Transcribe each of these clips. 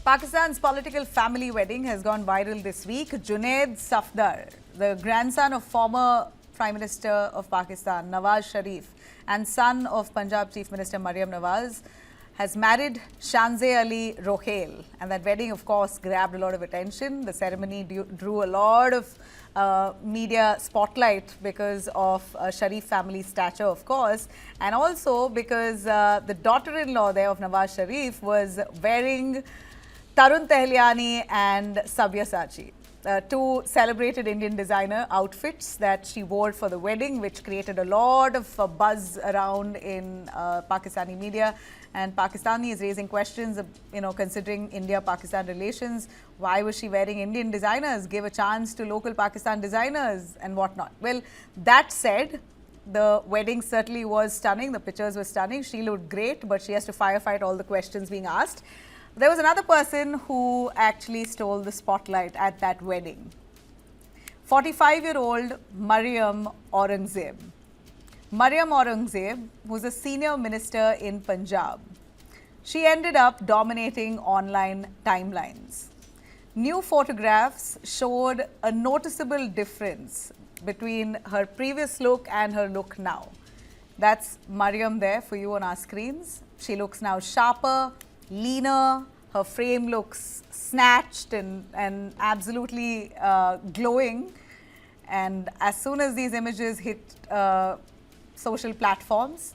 Pakistan's political family wedding has gone viral this week. Junaid Safdar, the grandson of former Prime Minister of Pakistan, Nawaz Sharif, and son of Punjab Chief Minister Marriyum Nawaz, has married Shanze Ali Rohel. And that wedding, of course, grabbed a lot of attention. The ceremony drew a lot of media spotlight because of Sharif family stature, of course, and also because the daughter-in-law there of Nawaz Sharif was wearing Tarun Tehliani and Sabyasachi, two celebrated Indian designer outfits that she wore for the wedding, which created a lot of buzz around in Pakistani media. And Pakistani is raising questions, considering India-Pakistan relations. Why was she wearing Indian designers? Give a chance to local Pakistan designers and whatnot. Well, that said, the wedding certainly was stunning. The pictures were stunning. She looked great, but she has to firefight all the questions being asked. There was another person who actually stole the spotlight at that wedding. 45-year-old Marriyum Aurangzeb. Marriyum Aurangzeb was a senior minister in Punjab. She ended up dominating online timelines. New photographs showed a noticeable difference between her previous look and her look now. That's Marriyum there for you on our screens. She looks now sharper, leaner, her frame looks snatched and absolutely glowing. And as soon as these images hit social platforms,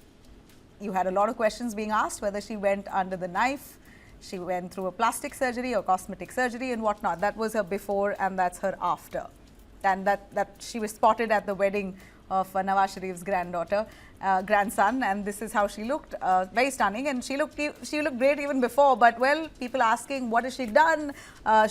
you had a lot of questions being asked whether she went under the knife, she went through a plastic surgery or cosmetic surgery and whatnot. That was her before and that's her after. And that she was spotted at the wedding of Nawaz Sharif's grandson, and this is how she looked. Very stunning, and she looked great even before. But well, people asking what has she done?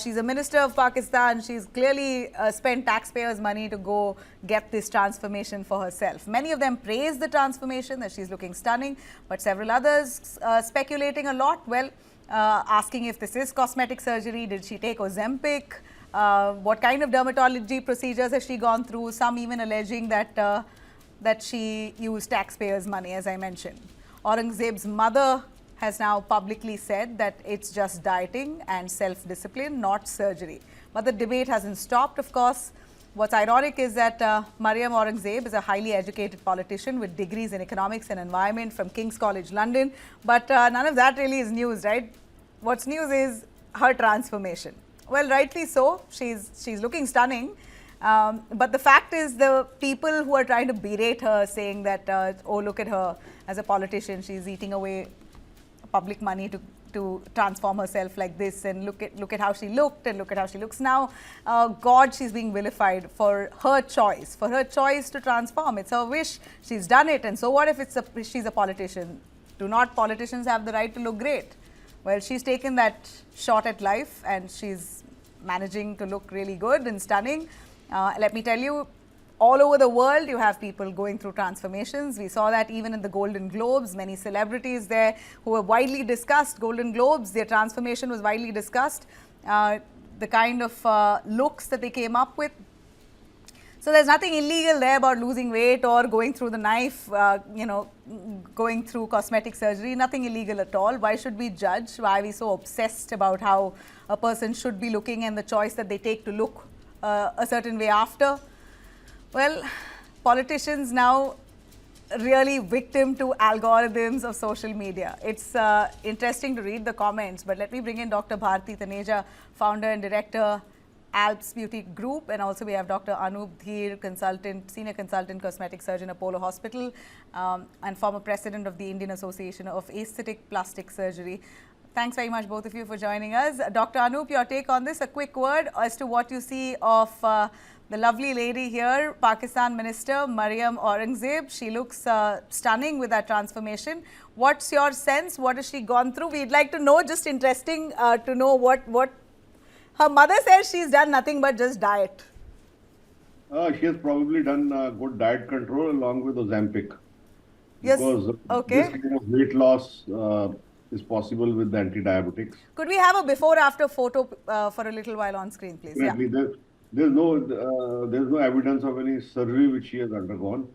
She's a minister of Pakistan. She's clearly spent taxpayers' money to go get this transformation for herself. Many of them praised the transformation, that she's looking stunning, but several others speculating a lot. Well, asking if this is cosmetic surgery. Did she take Ozempic? What kind of dermatology procedures has she gone through? Some even alleging that she used taxpayers' money, as I mentioned. Aurangzeb's mother has now publicly said that it's just dieting and self-discipline, not surgery. But the debate hasn't stopped, of course. What's ironic is that Marriyum Aurangzeb is a highly educated politician with degrees in economics and environment from King's College, London. But none of that really is news, right? What's news is her transformation. Well, rightly so. She's looking stunning. But the fact is, the people who are trying to berate her, saying that, oh, look at her as a politician, she's eating away public money to transform herself like this, and look at how she looked and look at how she looks now. God, she's being vilified for her choice to transform. It's her wish. She's done it. And so what if she's a politician? Do not politicians have the right to look great? Well, she's taken that shot at life and she's managing to look really good and stunning. Let me tell you, all over the world, you have people going through transformations. We saw that even in the Golden Globes. Many celebrities there who were widely discussed. Golden Globes, their transformation was widely discussed. The kind of looks that they came up with. So there's nothing illegal there about losing weight or going through the knife, going through cosmetic surgery. Nothing illegal at all. Why should we judge? Why are we so obsessed about how a person should be looking and the choice that they take to look a certain way after? Well, politicians now really victim to algorithms of social media. It's interesting to read the comments, but let me bring in Dr. Bharti Taneja, founder and director, Alps Beauty Group, and also we have Dr. Anup Dheer, senior consultant cosmetic surgeon, Apollo Hospital, and former president of the Indian Association of Aesthetic Plastic Surgery. Thanks very much, both of you, for joining us. Dr. Anup, your take on this, a quick word as to what you see of the lovely lady here, Pakistan Minister Marriyum Aurangzeb. She looks stunning with that transformation. What's your sense? What has she gone through? We'd like to know, just interesting to know what her mother says. She's done nothing but just diet. She has probably done good diet control along with Ozempic. Yes. Because this kind of weight loss is possible with the anti-diabetics. Could we have a before-after photo for a little while on screen, please? Yeah. There's no evidence of any surgery which she has undergone,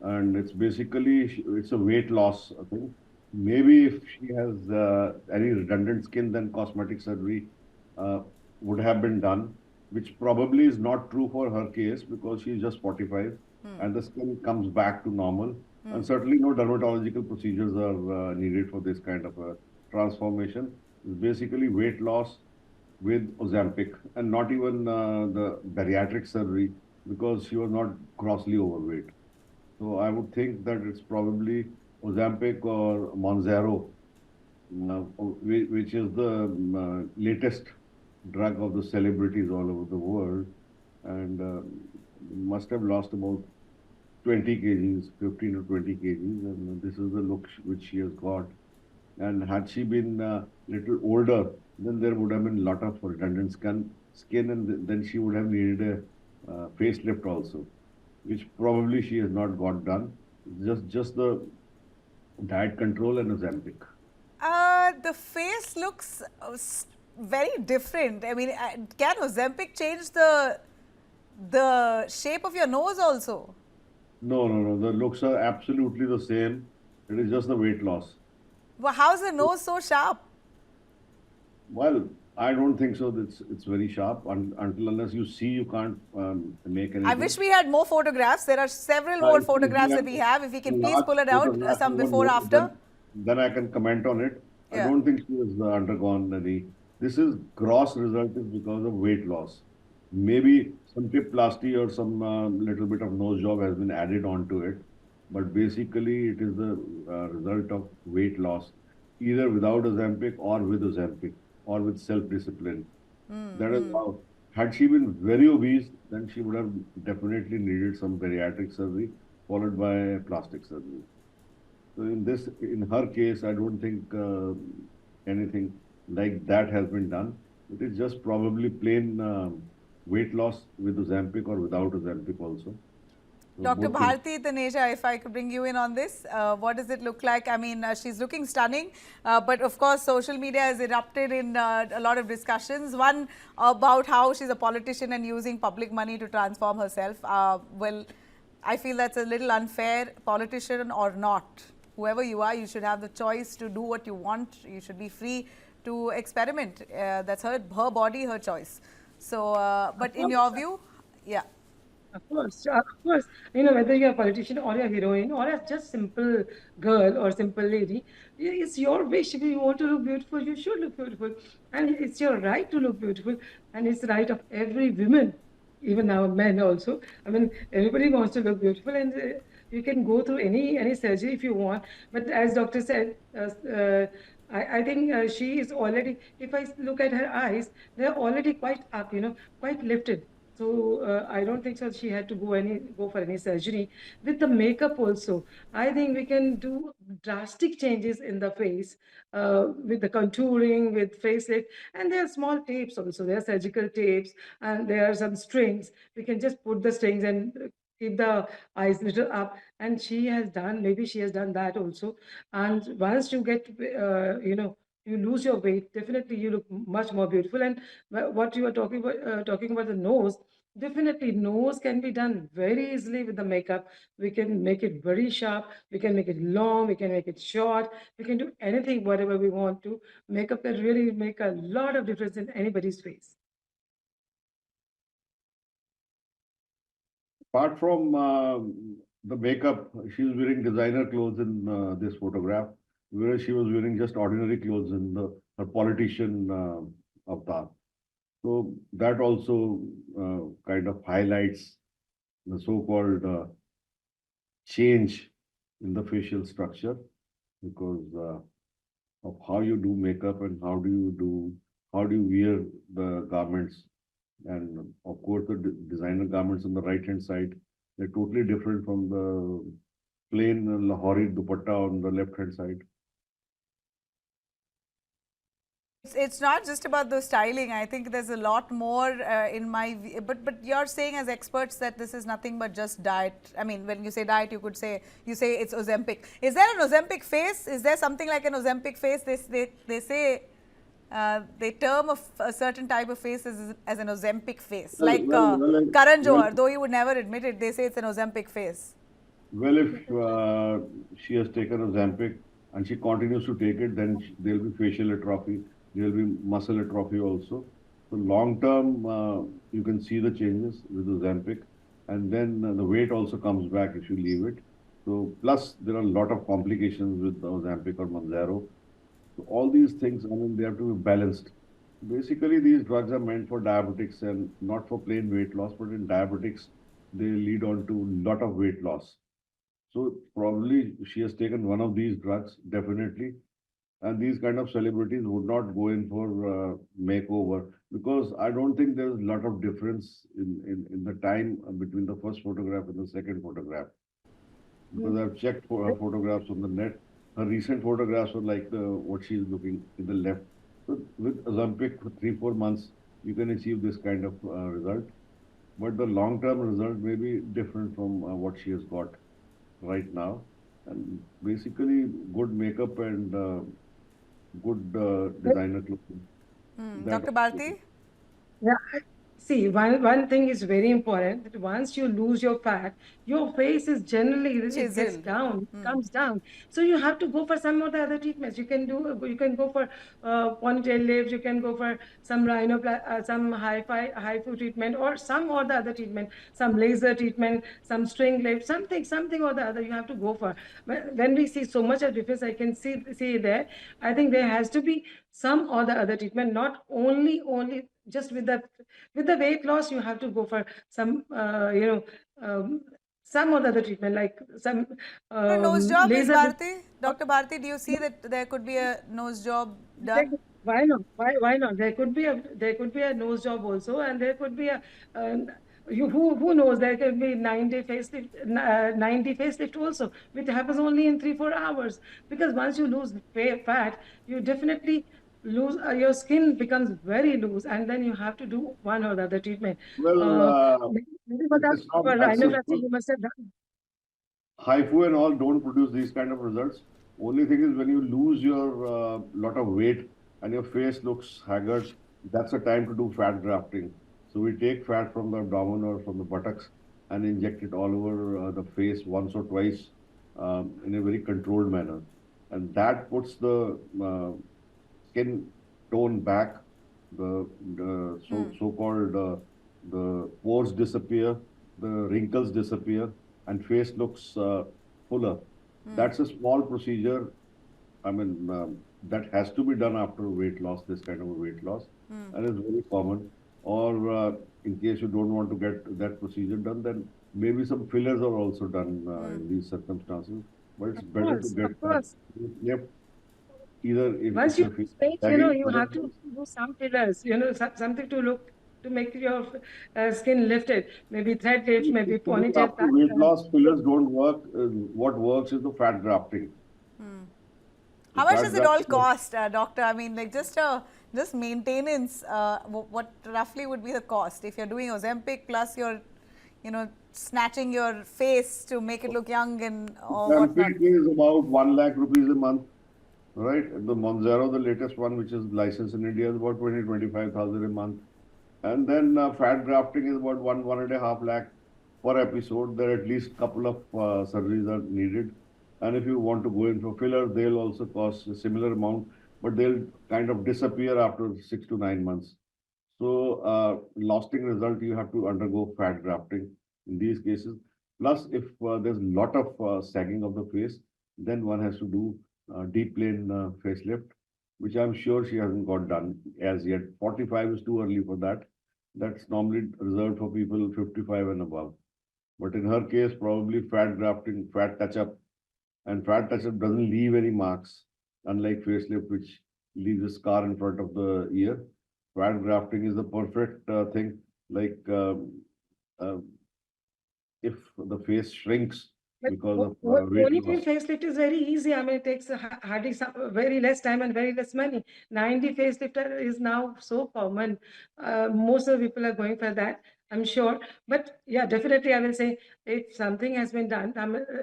and it's basically a weight loss thing. maybe if she has any redundant skin, then cosmetic surgery uh, would have been done, which probably is not true for her case because she's just 45 and the skin comes back to normal. And certainly no dermatological procedures are needed for this kind of a transformation. It's basically weight loss with Ozempic and not even the bariatric surgery because she was not grossly overweight. So I would think that it's probably Ozempic or Monzaro, which is the latest drug of the celebrities all over the world, and must have lost about 20 kgs, 15 to 20 kgs, and this is the look which she has got. And had she been a little older, then there would have been a lot of redundant skin, and then she would have needed a facelift also, which probably she has not got done. Just the diet control and Ozempic. The face looks very different. I mean, can Ozempic change the shape of your nose also? No, no, no. The looks are absolutely the same. It is just the weight loss. Well, how's the nose so sharp? Well, I don't think so. It's very sharp. Until unless you see, you can't make anything. I wish we had more photographs. There are several more photographs that we have. If we can please pull it out, some before, after. Then I can comment on it. I Yeah. don't think she has undergone any. This is gross result is because of weight loss. Maybe some tipplasty or some little bit of nose job has been added onto it, but basically it is the result of weight loss, either without Ozempic or with Ozempic or with self-discipline. That is how. Had she been very obese, then she would have definitely needed some bariatric surgery followed by plastic surgery. So in her case, I don't think anything like that has been done. It is just probably plain weight loss with Ozempic or without Ozempic also. So Dr. both things. Bharti Taneja, if I could bring you in on this, what does it look like? I mean, she's looking stunning, but of course, social media has erupted in a lot of discussions. One about how she's a politician and using public money to transform herself. Well, I feel that's a little unfair, politician or not. Whoever you are, you should have the choice to do what you want. You should be free to experiment. That's her body, her choice. So, but in your view, yeah. Of course, whether you're a politician or a heroine or a just simple girl or simple lady, it's your wish. If you want to look beautiful, you should look beautiful, and it's your right to look beautiful, and it's the right of every woman, even now men also. I mean, everybody wants to look beautiful, and you can go through any surgery if you want. But as doctor said, I think she is already. If I look at her eyes, they're already quite up, quite lifted. So I don't think so she had to go for any surgery. With the makeup also, I think we can do drastic changes in the face with the contouring, with facelift, and there are small tapes also. There are surgical tapes, and there are some strings. We can just put the strings and keep the eyes little up. And maybe she has done that also. And once you get, you lose your weight, definitely you look much more beautiful. And what you are talking about the nose, definitely nose can be done very easily with the makeup. We can make it very sharp, we can make it long, we can make it short, we can do anything whatever we want to. Makeup can really make a lot of difference in anybody's face. Apart from the makeup, she was wearing designer clothes in this photograph, whereas she was wearing just ordinary clothes in her politician avatar. So that also kind of highlights the so-called change in the facial structure because of how you do makeup and how do you wear the garments. And of course, the designer garments on the right hand side, they're totally different from the plain Lahori dupatta on the left hand side. It's not just about the styling. I think there's a lot more in my view. But you're saying as experts that this is nothing but just diet. I mean, when you say diet, you say it's Ozempic. Is there an Ozempic face? Is there something like an Ozempic face? They say they term a certain type of face as an Ozempic face, like Karan Johar. Though he would never admit it, they say it's an Ozempic face. Well, if she has taken Ozempic, and she continues to take it, then there'll be facial atrophy, there'll be muscle atrophy also. So long term, you can see the changes with Ozempic, and then the weight also comes back if you leave it. So plus there are a lot of complications with Ozempic or Mounjaro. So all these things, I mean, they have to be balanced. Basically, these drugs are meant for diabetics and not for plain weight loss, but in diabetics, they lead on to a lot of weight loss. So probably she has taken one of these drugs, definitely. And these kind of celebrities would not go in for makeover because I don't think there's a lot of difference in the time between the first photograph and the second photograph. Because I've checked for her photographs on the net. Her recent photographs are like what she's looking in the left. So with Ozempic for 3-4 months, you can achieve this kind of result. But the long-term result may be different from what she has got right now. And basically, good makeup and good designer clothing. Dr. Bharti? Yeah. See, one thing is very important that once you lose your fat, your face is generally, it gets Chiseled. down, comes down. So you have to go for some of the other treatments. You can go for ponytail lips, you can go for some some HIFU treatment, or some or the other treatment, some laser treatment, some string lips, something or the other you have to go for. When we see so much of difference, I can see there. I think there has to be some or the other treatment, not only just with the weight loss. You have to go for some some or the other treatment, like some A nose job, Ms. laser. Bharti? Dr. Bharti, do you see that there could be a nose job done? Why not? Why not? There could be a nose job also, and there could be a who knows? There could be 9-day facelift, 90 facelift also, which happens only in 3-4 hours. Because once you lose fat, you definitely lose your skin becomes very loose, and then you have to do one or the other treatment. Well, Maybe for that, it's not for that rhinoplasty, simple. you must have done. HIFU and all don't produce these kind of results. Only thing is when you lose your lot of weight and your face looks haggard, that's a time to do fat grafting. So we take fat from the abdomen or from the buttocks and inject it all over the face once or twice in a very controlled manner. And that puts the skin tone back, the so-called the pores disappear, the wrinkles disappear, and face looks fuller. That's a small procedure. I mean, that has to be done after weight loss, this kind of a weight loss, and it's very common. Or in case you don't want to get that procedure done, then maybe some fillers are also done in these circumstances. But it's better to get Of that course. left either if Once you the face lose weight, is sagging, you have to do some fillers, something to make your skin lifted. Maybe thread lift, maybe ponytail. after weight loss, fillers don't work. What works is the fat grafting. How much Fat does it all grafting, cost, doctor? I mean, like just maintenance. What roughly would be the cost if you're doing Ozempic plus you're, snatching your face to make it look young and or whatnot? Ozempic is about 1 lakh rupees a month, right? The Mounjaro, the latest one, which is licensed in India, is about 25,000 a month. And then fat grafting is about 1.5 lakh per episode. There are at least couple of surgeries are needed. And if you want to go in for filler, they'll also cost a similar amount, but they'll kind of disappear after 6 to 9 months. So, lasting result, you have to undergo fat grafting in these cases. Plus, if there's a lot of sagging of the face, then one has to do deep plane facelift, which I'm sure she hasn't got done as yet. 45 is too early for that. That's normally reserved for people 55 and above. But in her case, probably fat grafting, fat touch-up, and fat touch-up doesn't leave any marks, unlike facelift, which leaves a scar in front of the ear. Fat grafting is the perfect thing. Like uh, if the face shrinks But because of weight ponytail loss. facelift is very easy. I mean, it takes hardly very less time and very less money. 90 facelift is now so common. Most of the people are going for that, I'm sure. But yeah, definitely, I will say if something has been done,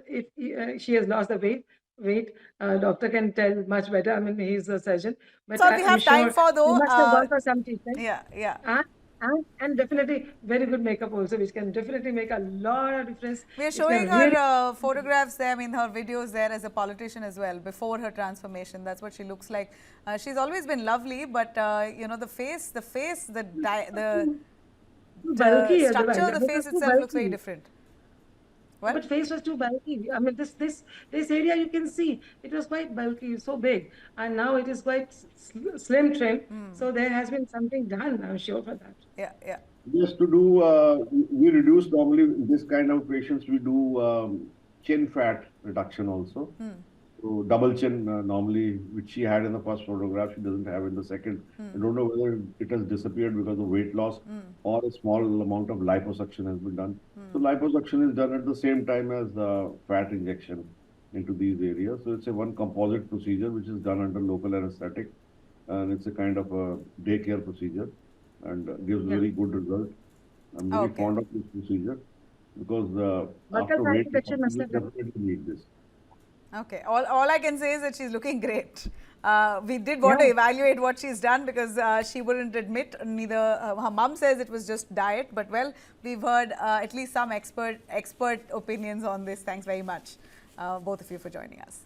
if she has lost the weight, doctor can tell much better. I mean, he's a surgeon, but So we I'm have time sure for he though. must have gone for some treatment. Yeah. Huh? And definitely very good makeup also, which can definitely make a lot of difference. We are Which can showing really. her photographs there, I mean her videos there as a politician as well, before her transformation. That's what she looks like. She's always been lovely, but you know, the face, Too the bulky. The structure of the eyebrows face was too itself looks very bulky. different. But What? face was too bulky. I mean, this area you can see it was quite bulky, so big, and now it is quite slim trim. So there has been something done, I'm sure for that. Yeah, yeah. Just to do, we reduce normally this kind of patients, we do chin fat reduction also. So double chin normally, which she had in the first photograph, she doesn't have in the second. I don't know whether it has disappeared because of weight loss or a small amount of liposuction has been done. So liposuction is done at the same time as fat injection into these areas. So it's a one composite procedure which is done under local anesthetic, and it's a kind of a daycare procedure and gives Yeah. very good result. I'm very Okay. fond of this procedure because Buccal after fat weight loss, reduction must you have been. definitely need this. Okay. All I can say is that she's looking great. We did want Yeah. to evaluate what she's done because she wouldn't admit, neither her mum says it was just diet, but well, we've heard at least some expert opinions on this. Thanks very much, both of you, for joining us.